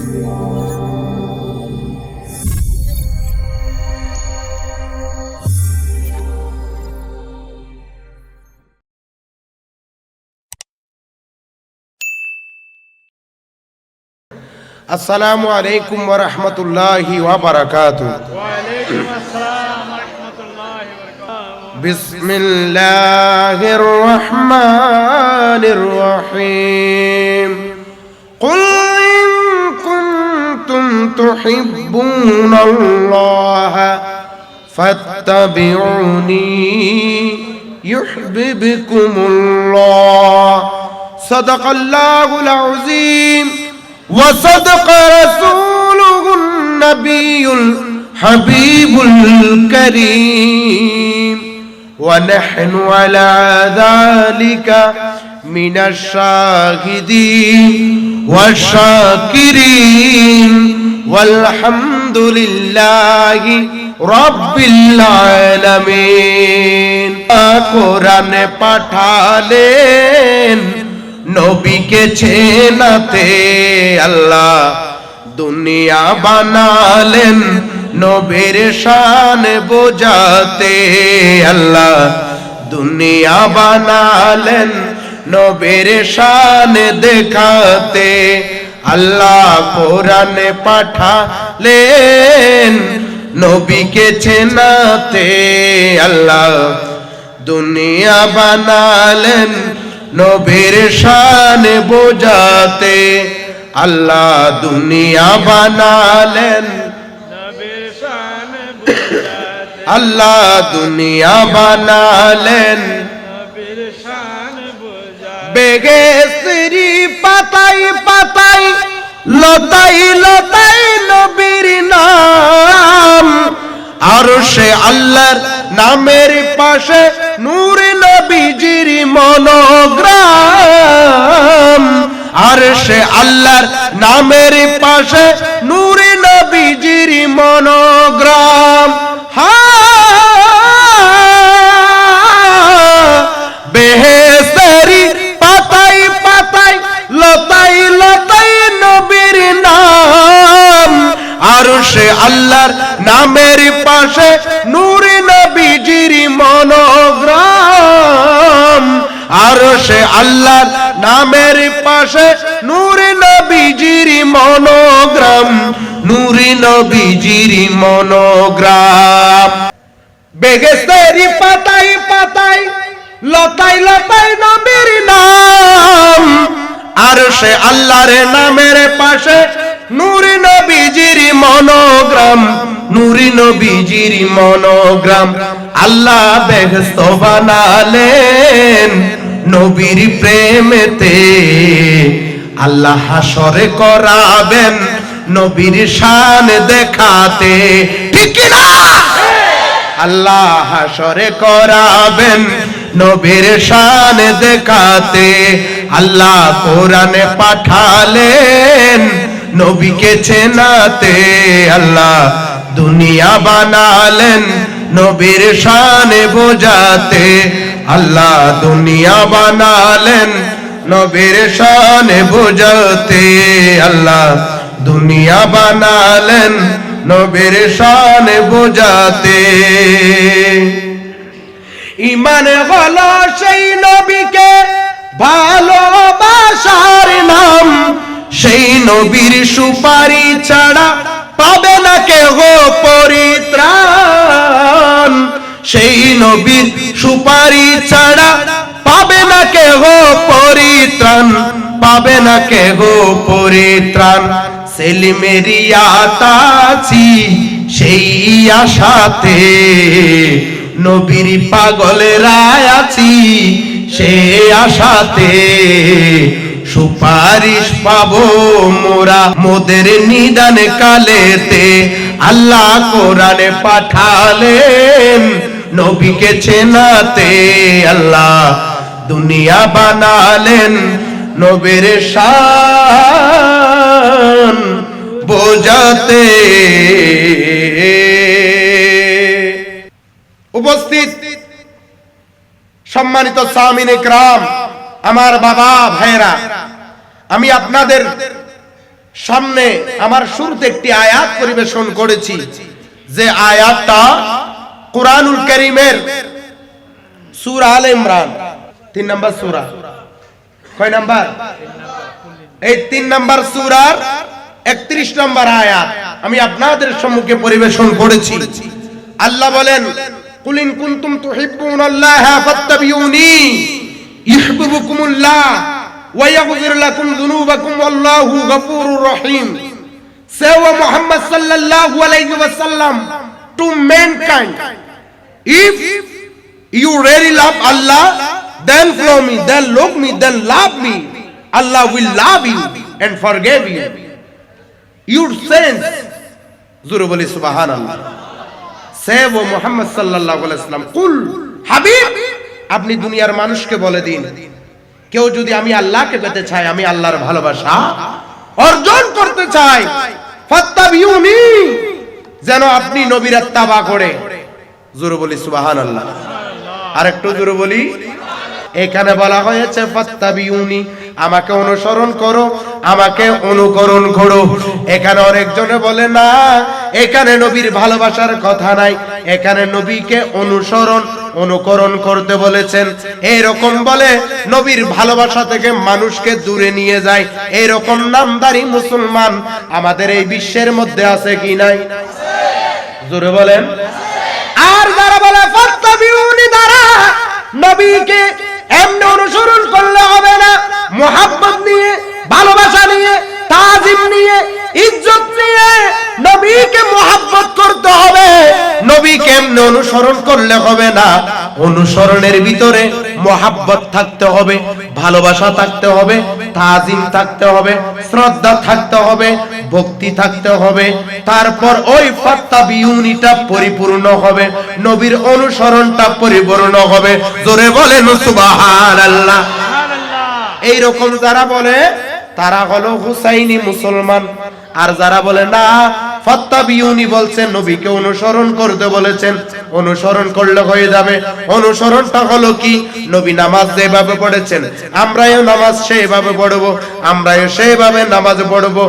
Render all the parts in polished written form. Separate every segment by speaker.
Speaker 1: আসসালামু আলাইকুম ওয়া রাহমাতুল্লাহি ওয়া বারাকাতুহু।
Speaker 2: ওয়া আলাইকুম আসসালাম ওয়া রাহমাতুল্লাহি ওয়া বারাকাতুহু।
Speaker 1: বিসমিল্লাহির রহমানির রহিম। কুল ইন কুনতুম তুহিব্বুনাল্লাহা ফাত্তাবিউনি ইউহিব্বুকুমুল্লাহ। সাদাকাল্লাহুল আযীম। وصدق رسوله النبي الحبيب الكريم ونحن على ذلك من الشاهدين والشاكرين والحمد لله رب العالمين। قرآن পাঠালেন নবীকে চেনাতে আল্লাহ, দুনিয়া বানালেন নবীর শান বোঝাতে আল্লাহ, দুনিয়া বানালেন নবীর শান দেখাতে আল্লাহ। কোরআন পাঠালেন নবীকে চেনাতে আল্লাহ, দুনিয়া বানালেন নবীর শান বোঝাতে আল্লাহ, দুনিয়া বানালেন
Speaker 2: নবীর শান বুঝাতে
Speaker 1: আল্লাহ, দুনিয়া বানালেন
Speaker 2: নবীর শান বুঝাতে।
Speaker 1: বেগেসরি পাতাই পাতাই লতাই লতাই নবীর নাম, আরশে আল্লাহর নামের পাশে নূর নবীজির মনোগ্রাম, আরশে আল্লাহর নামের পাশে নূর নবীজির মনোগ্রাম। বেহেশতেরি পাতাই পাতাই লতাই লতাই নবীর নাম, আরশে আল্লাহর নামের পাশে নূর নবীজির মনোগ্রাম, আরশে আল্লাহর নামের পাশে নূর নবীজির মনোগ্রাম, নূর নবীজির মনোগ্রাম। বেহেশতেরি পাতাই পাতাই লতাই লতাই নবীর নাম, আরশে আল্লাহর নামের পাশে নূর নবীজির মনোগ্রাম, নূর নবীজির মনোগ্রাম। আল্লাহ বেহেশত বানালেন নবীর প্রেমেতে, আল্লাহ হাসরে করাবেন নবীর শান দেখাতে, ঠিক না? আল্লাহ হাসরে করাবেন নবীর শান দেখাতে আল্লাহ কোরআনে পাঠালেন নবীকে চেনাতে আল্লাহ, দুনিয়া বানালেন নবীর শান বোঝাতে আল্লাহ, দুনিয়া বানালেন নবীর শান বোঝাতে আল্লাহ, দুনিয়া বানালেন নবীর শান বোঝাতে। ঈমান হলো সেই নবীকে ভালোবাসার নাম, সেই নবীর সুপারি ছাড়া পাবে না কেহ পরিত্রাণ, সেই নবীর সুপারি ছাড়া পাবে না কেহ পরিত্রাণ, পাবে না কেহ পরিত্রাণ। সেলিমেরি আতাছি সেই আশাতে, নবীর পাগলেরা আছি সেই আশাতে, সুপারিশ পাবো মোরা মোদের নিদান কালেতে। আল্লাহ কোরআনে পাঠালেন নবীকে চেনাতে আল্লাহ, দুনিয়া বানালেন নবীর শান বোঝাতে। উপস্থিত সম্মানিত সামিন ইকরাম, আমার বাবা ভাইরা, আমি আপনাদের সামনে আমার শুরুতে একটি আয়াত পরিবেশন করেছি, যে আয়াতটা কুরআনুল কারীমের সূরা আলে ইমরান 3 নম্বর সূরা। কয় নাম্বার? এই 3 নম্বর সূরার 31 নম্বর আয়াত আমি আপনাদের সম্মুখে পরিবেশন করেছি। আল্লাহ বলেন, কুল ইন কুনতুম তুহিব্বুনাল্লাহা ফাত্তাবিউনি ইউহিব্বুকুমুল্লাহ ওয়া ইয়াগফির লাকুম যুনুবাকুম ওয়াল্লাহু গফুরুর রহিম। Say, O Muhammad sallallahu alayhi wa sallam, to mankind, if you really love Allah, then follow me, then look me, then love me. Allah will love you and forgive you. Your sins. Zuru boli subhanallah. Say, O Muhammad sallallahu alayhi wa sallam, কুল হাবিব, আপনি দুনিয়ার মানুষকে বলে দিন, কেউ যদি আমি আল্লাহকে পেতে চাই, আমি আল্লাহর ভালোবাসা অর্জন করতে চাই, ফাত্তাবিউনি, যেন আপনি নবীর ইত্তেবা করে। জোরে বলি সুবহানাল্লাহ। আরেকটু জোরে বলি। এখানে বলা হয়েছে ফাত্তাবিউনি, আমাকে অনুসরণ করো, আমাকে অনুকরণ করো। এখানে অনেকজনে বলে না, এখানে নবীর ভালোবাসার কথা নাই, এখানে নবীকে অনুকরণ করতে বলেছেন। এরকম বলে নবীর ভালোবাসা থেকে মানুষকে দূরে নিয়ে যায়। এরকম নামদারি মুসলমান আমাদের এই বিশ্বের মধ্যে আছে কি নাই? জোরে বলেন। আর যারা বলে ফাত্তাবিউনি দ্বারা নবীকে এমনি অনুসরণ করলে হবে না, মুহাব্বত নিয়ে, ভালোবাসা নিয়ে, তাজিম নিয়ে, ইজ্জত নিয়ে নবীকে মুহাব্বত করতে হবে। নবীকে এমনি অনুসরণ করলে হবে না, অনুসরণের ভিতরে মুহাব্বত থাকতে হবে, ভালোবাসা থাকতে হবে, তাজিম থাকতে হবে, শ্রদ্ধা থাকতে হবে, ভক্তি থাকতে হবে। তারপর ওই ফাত্তাবিউনিটা পরিপূর্ণ হবে, নবীর অনুসরণটা পরিপূর্ণ হবে। জোরে বলেন সুবহানাল্লাহ। এই রকম যারা বলে তারা হলো হুসাইনি মুসলমান। আর যারা বলে না, ফাত্তাবিউনি বলছেন নবীকে অনুসরণ করতে বলেছেন, অনুসরণ করলে হয়ে যাবে। অনুসরণটা হলো কি? নবী নামাজ যেভাবে পড়েছেন আমরাও নামাজ সেইভাবে পড়বো, আমরাও সেইভাবে নামাজ পড়বো।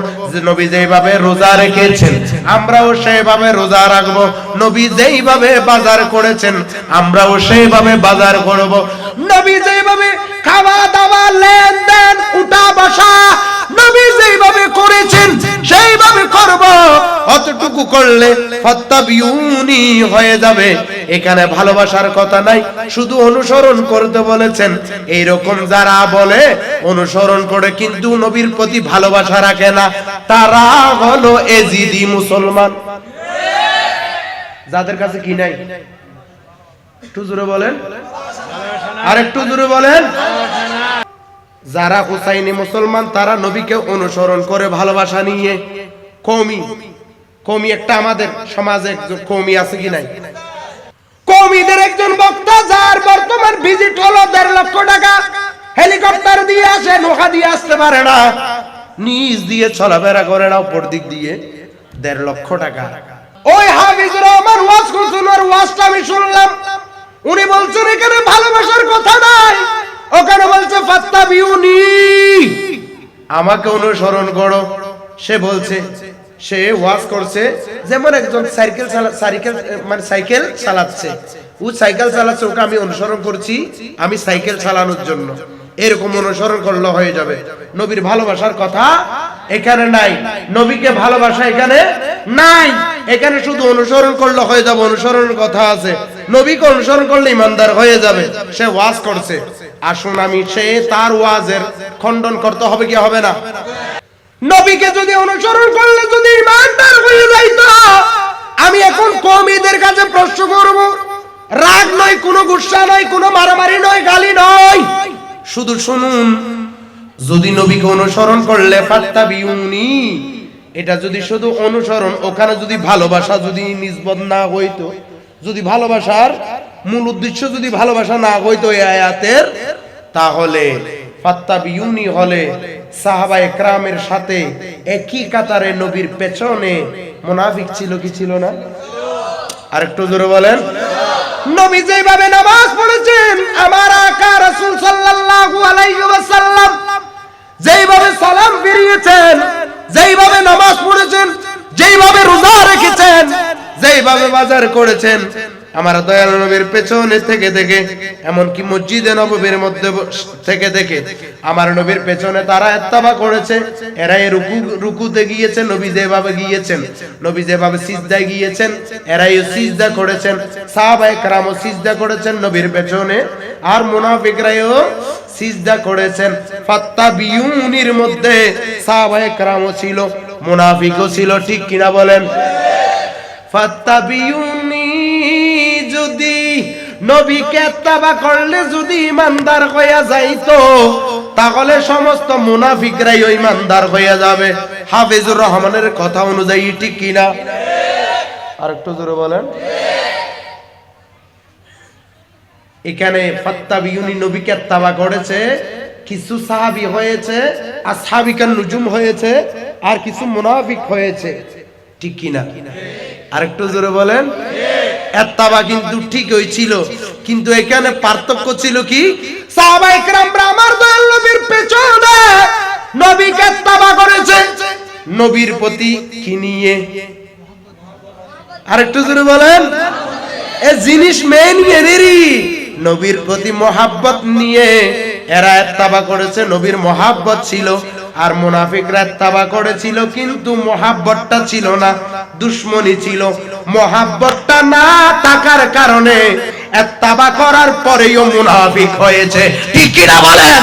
Speaker 1: নবী যেভাবে রোজা রেখেছেন আমরাও সেইভাবে রোজা রাখবো। নবী যেইভাবে বাজার করেছেন আমরাও সেইভাবে বাজার করব। নবী যেভাবে খাওয়া দাওয়া, লেনদেন, উঠা বসা নবী যেভাবে করেছেন সেইভাবে করব। অতটুকু করলে ফাত্তাবিউনি হয়ে যাবে। এখানে ভালোবাসার কথা নাই, শুধু অনুসরণ করতে বলেছেন। এইরকম যারা বলে অনুসরণ করে কিন্তু নবীর প্রতি ভালোবাসা রাখে না, তারা হলো এজিদি মুসলমান। যাদের কাছে কি নাই? একটু জোরে বলেন, আর একটু জোরে বলেন। যারা হুসাইনি মুসলমান তারা নবীকে অনুসরণ করে ভালোবাসা নিয়ে। কওমি একটা আমাদের সমাজে কওমি আছে কি নাই? কওমিদের একজন বক্তা যার বর্তমান ভিজিট হলো 1.5 লক্ষ টাকা, হেলিকপ্টার দিয়ে আসে, নৌকা দিয়ে আসতে পারে না, নিজ দিয়ে চলাফেরা করে না, উপর দিক দিয়ে 1.5 লক্ষ টাকা। ওই হাফিজুর রহমান ওয়াজ করছেন, ওর ওয়াজটা আমি শুনলাম। উনি বলছেন এখানে ভালোবাসার কথা নাই, ওখানে বলছে ফাত্তাবিউনি, আমাকে অনুসরণ করো। সে বলছে, সে ওয়াজ করছে যেমন একজন সাইকেল চালাচ্ছে, ও সাইকেল চালাচ্ছে, ওকে আমি অনুসরণ করছি, আমি সাইকেল চালানোর জন্য। এরকম অনুসরণ করলে হয়ে যাবে। নবীর ভালোবাসার কথা এখানে নাই, নবীকে ভালোবাসা এখানে নাই। এখানে শুধু অনুসরণ করলে হয়ে যাবে, অনুসরণের কথা আছে। নবীকে অনুসরণ করলে ইমানদার হয়ে যাবে। সে ওয়াজ করছে, আসুন আমি সে তার ওয়াজের খণ্ডন করতে হবে কি হবে না? নবীকে যদি অনুসরণ করলে যদি ইমানদার হয়ে যাইতো, আমি এখন কওমিদের কাছে প্রশ্ন করব। রাগ নয়, কোনো গুসা নয়, কোনো মারামারি নয়, গালি নয়, শুধু শুনুন। যদি নবীকে অনুসরণ করলে ফাত্তাবিউনি, এটা যদি শুধু অনুসরণ, ওখানে যদি ভালোবাসা যদি নিসবত না হইতো, যদি ভালোবাসার মূল উদ্দেশ্য যদি ভালোবাসা না হইতো এই আয়াতের, তাহলে ফাত্তাবিউনি হলে সাহাবায়ে কেরামের সাথে একই কাতারে নবীর পেছনে মুনাফিক ছিল কি ছিল না? আর একটু জোরে বলেন। নবী যেভাবে নামাজ পড়েছেন, আমার আকা রাসূল সাল্লাল্লাহু আলাইহি ওয়াসাল্লাম যেভাবে সালাম ফিরিয়েছেন, যেইভাবে নামাজ পড়েছেন, যেইভাবে রোজা রেখেছেন, যেইভাবে বাজার করেছেন, আমার দয়াল নবীর পেছনে থেকে থেকে, এমনকি মসজিদে নববীর মধ্যে থেকে থেকে আমার নবীর পেছনে তারা ইত্তেবা করেছে। এরা এই রুকুতে গিয়েছে, নবী যেভাবে গিয়েছেন, নবী যেভাবে সিজদায় গিয়েছেন, এরাই সিজদা করেছেন। সাহাবায়ে কেরামও সিজদা করেছেন নবীর পেছনে, আর মুনাফিকরাও সিজদা করেছেন। ফাত্তাবিউনির মধ্যে সাহাবায়ে কেরামও ছিল, মুনাফিকও ছিল, ঠিক কিনা বলেন? ফাত্তাবিউনি, যদি নবীকে ইত্তেবা করলে যদি ইমানদার হইয়া যাইতো, তাহলে সমস্ত মুনাফিকরাই ইমানদার হইয়া যাবে। হাফিজুর রহমানের কথা অনুযায়ী, ঠিক কিনা? আরেকটু জোরে বলেন। এখানে ফাত্তাবিউনি নবীকে ইত্তেবা করেছে, কিছু সাহাবী হয়েছে, আসহাবিকান নুজুম হয়েছে, আর কিছু মুনাফিক হয়েছে, ঠিক কিনা? আরেকটু জোরে বলেন। ইত্তেবা কিন্তু ঠিক হয়েছিল, কিন্তু এখানে পার্থক্য ছিল কি? সাহাবায়ে কেরামরা আমার দয়াল নবীর পেছনে নবীকে ইত্তেবা করেছে, নবীর প্রতি কি নিয়ে? আরেকটু জোরে বলেন। এই জিনিস মেন এদেরই, নবীর প্রতি মহাব্বত নিয়ে এরা ইত্তেবা করেছে, নবীর মহাব্বত ছিল। আর মুনাফিকরা ইত্তেবা করেছিল, কিন্তু মহাব্বতটা ছিল না, দুশমনি ছিল। মহাব্বতটা না থাকার কারণে ইত্তেবা করার পরেও মুনাফিক হয়েছে, ঠিক কিনা বলেন?